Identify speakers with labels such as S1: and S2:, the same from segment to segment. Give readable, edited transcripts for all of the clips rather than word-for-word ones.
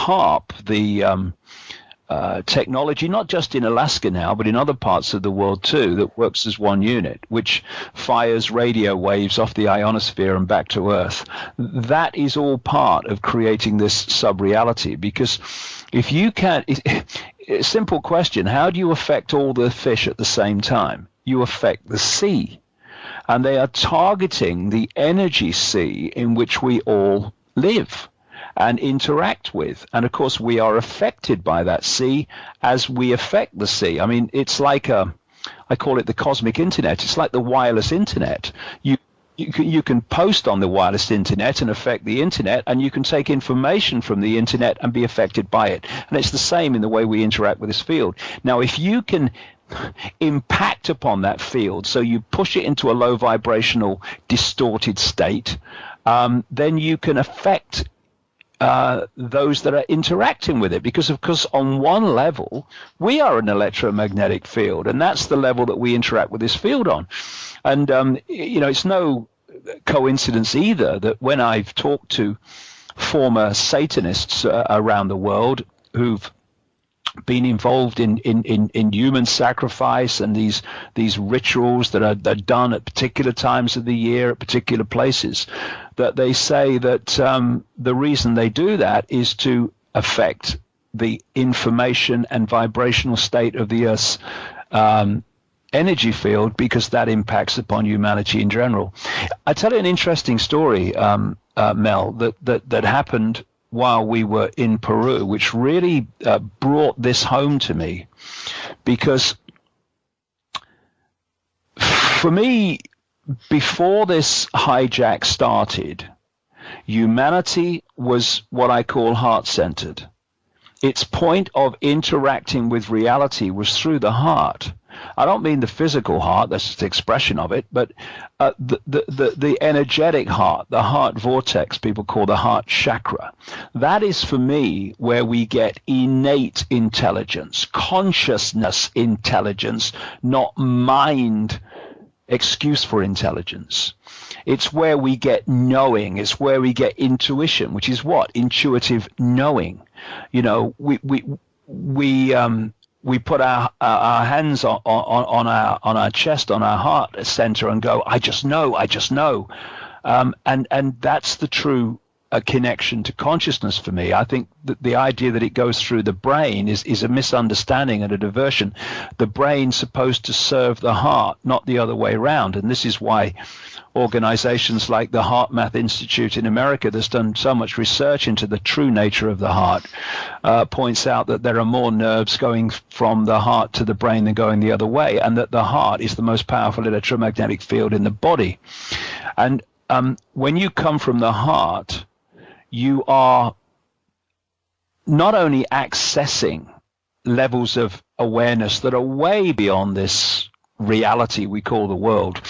S1: HAARP, the technology, not just in Alaska now, but in other parts of the world too, that works as one unit, which fires radio waves off the ionosphere and back to Earth. That is all part of creating this sub-reality, because if you can't, simple question, how do you affect all the fish at the same time? You affect the sea. And they are targeting the energy sea in which we all live and interact with. And of course, we are affected by that sea as we affect the sea. I mean, it's like I call it the cosmic internet. It's like the wireless internet. You can post on the wireless internet and affect the internet, and you can take information from the internet and be affected by it. And it's the same in the way we interact with this field. Now, if you can impact upon that field, so you push it into a low vibrational, distorted state, then you can affect those that are interacting with it, because of course on one level we are an electromagnetic field, and that's the level that we interact with this field on. And it's no coincidence either that when I've talked to former Satanists around the world who've been involved in human sacrifice and these rituals that are done at particular times of the year at particular places, that they say that the reason they do that is to affect the information and vibrational state of the Earth's energy field, because that impacts upon humanity in general. I tell you an interesting story, Mel, that happened while we were in Peru, which really brought this home to me, because for me, before this hijack started, humanity was what I call heart-centered. Its point of interacting with reality was through the heart. I don't mean the physical heart, that's just the expression of it, but the energetic heart, the heart vortex, people call the heart chakra. That is, for me, where we get innate intelligence, consciousness intelligence, not mind excuse for intelligence. It's where we get knowing. It's where we get intuition, which is what? Intuitive knowing. We put our hands on our chest, on our heart center, and go, I just know. And that's the true connection to consciousness for me. I think that the idea that it goes through the brain is a misunderstanding and a diversion. The brain's supposed to serve the heart, not the other way around. And this is why organizations like the Heart Math Institute in America, that's done so much research into the true nature of the heart, points out that there are more nerves going from the heart to the brain than going the other way, and that the heart is the most powerful electromagnetic field in the body. And when you come from the heart, you are not only accessing levels of awareness that are way beyond this reality we call the world,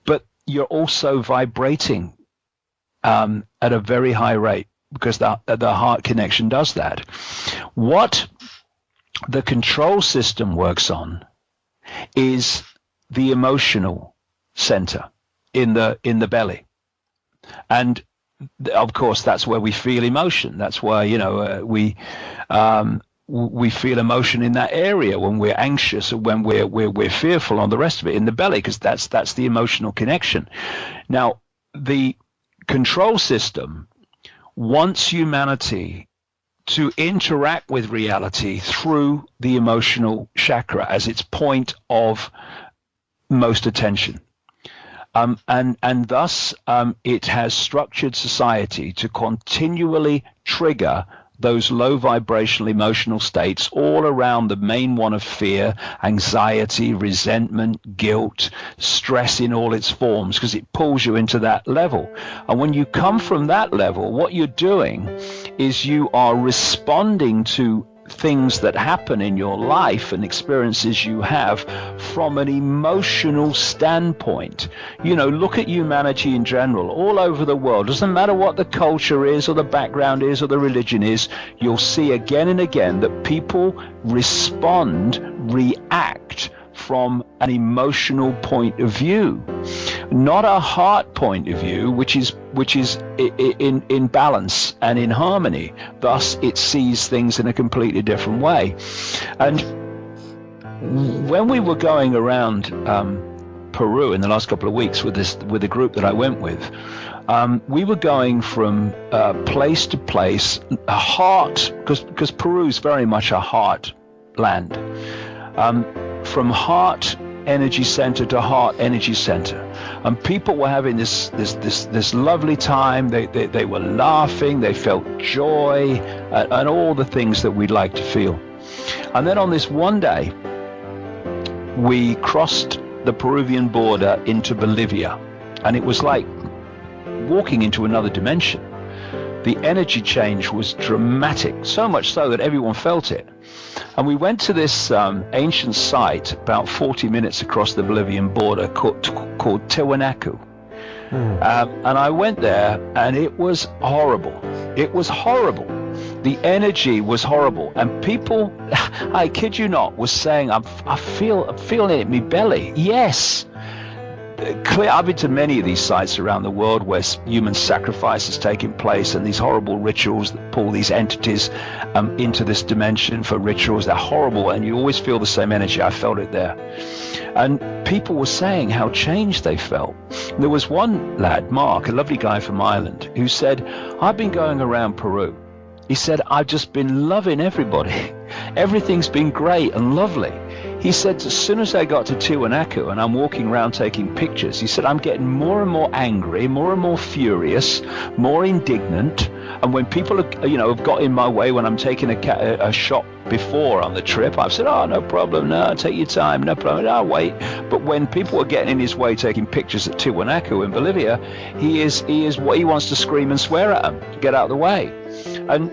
S1: but you're also vibrating at a very high rate, because the heart connection does that. What the control system works on is the emotional center in the belly. And of course, that's where we feel emotion. That's why, we feel emotion in that area when we're anxious or when we're fearful, on the rest of it in the belly, because that's the emotional connection. Now, the control system wants humanity to interact with reality through the emotional chakra as its point of most attention. And thus it has structured society to continually trigger those low vibrational emotional states all around the main one of fear, anxiety, resentment, guilt, stress in all its forms, because it pulls you into that level. And when you come from that level, what you're doing is you are responding to things that happen in your life and experiences you have from an emotional standpoint. Look at humanity in general, all over the world. Doesn't matter what the culture is or the background is or the religion is, you'll see again and again that people react from an emotional point of view. not a heart point of view, which is in balance and in harmony. Thus, it sees things in a completely different way. And when we were going around Peru in the last couple of weeks with the group that I went with, we were going from place to place, a heart, because Peru is very much a heart land, from heart energy center to heart energy center, and people were having this lovely time. They were laughing, they felt joy, and all the things that we'd like to feel. And then on this one day, we crossed the Peruvian border into Bolivia, and it was like walking into another dimension. The energy change was dramatic, so much so that everyone felt it. And we went to this ancient site about 40 minutes across the Bolivian border called Tiwanaku. And I went there, and it was horrible. It was horrible. The energy was horrible, and people, I kid you not, was saying, I'm feeling it in my belly. Yes. Clear. I've been to many of these sites around the world where human sacrifice is taking place, and these horrible rituals that pull these entities into this dimension for rituals. They're horrible, and you always feel the same energy. I felt it there. And people were saying how changed they felt. There was one lad, Mark, a lovely guy from Ireland, who said, I've been going around Peru. He said, I've just been loving everybody. Everything's been great and lovely. He said, as soon as I got to Tiwanaku and I'm walking around taking pictures, he said, I'm getting more and more angry, more and more furious, more indignant. And when people have got in my way when I'm taking a shot before on the trip, I've said, oh, no problem, no, take your time, no problem, I'll wait. But when people were getting in his way taking pictures at Tiwanaku in Bolivia, he wants to scream and swear at them to get out of the way. And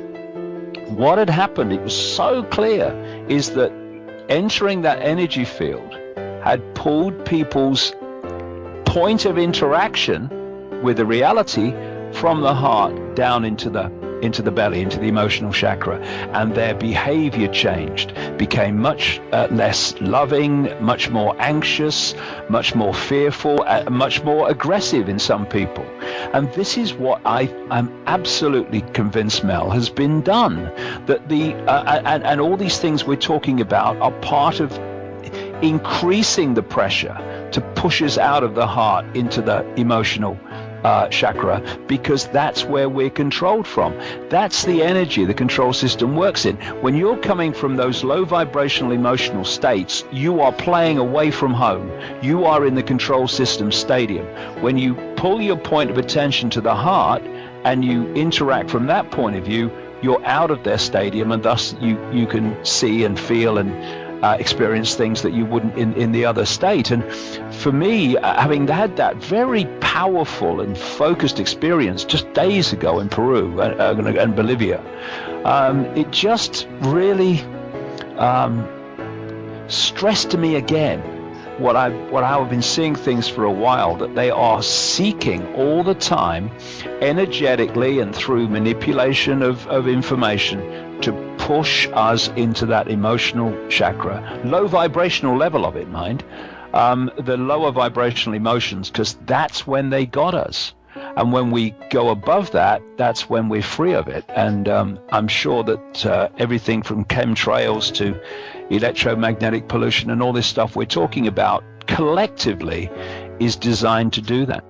S1: what had happened, it was so clear, is that entering that energy field had pulled people's point of interaction with the reality from the heart down into the belly, into the emotional chakra, and their behavior changed, became much less loving, much more anxious, much more fearful, much more aggressive in some people. And this is what I'm absolutely convinced, Mel, has been done, that and all these things we're talking about are part of increasing the pressure to push us out of the heart into the emotional chakra, because that's where we're controlled from. That's the energy the control system works in. When you're coming from those low vibrational emotional states, you are playing away from home. You are in the control system stadium. When you pull your point of attention to the heart and you interact from that point of view, you're out of their stadium, and thus you can see and feel and experience things that you wouldn't in the other state. And for me, having had that very powerful and focused experience just days ago in Peru and Bolivia, it just really stressed to me again what I've been seeing things for a while, that they are seeking all the time, energetically and through manipulation of information, to push us into that emotional chakra, low vibrational level of it, mind, the lower vibrational emotions, because that's when they got us. And when we go above that, that's when we're free of it. And I'm sure that everything from chemtrails to electromagnetic pollution and all this stuff we're talking about collectively is designed to do that.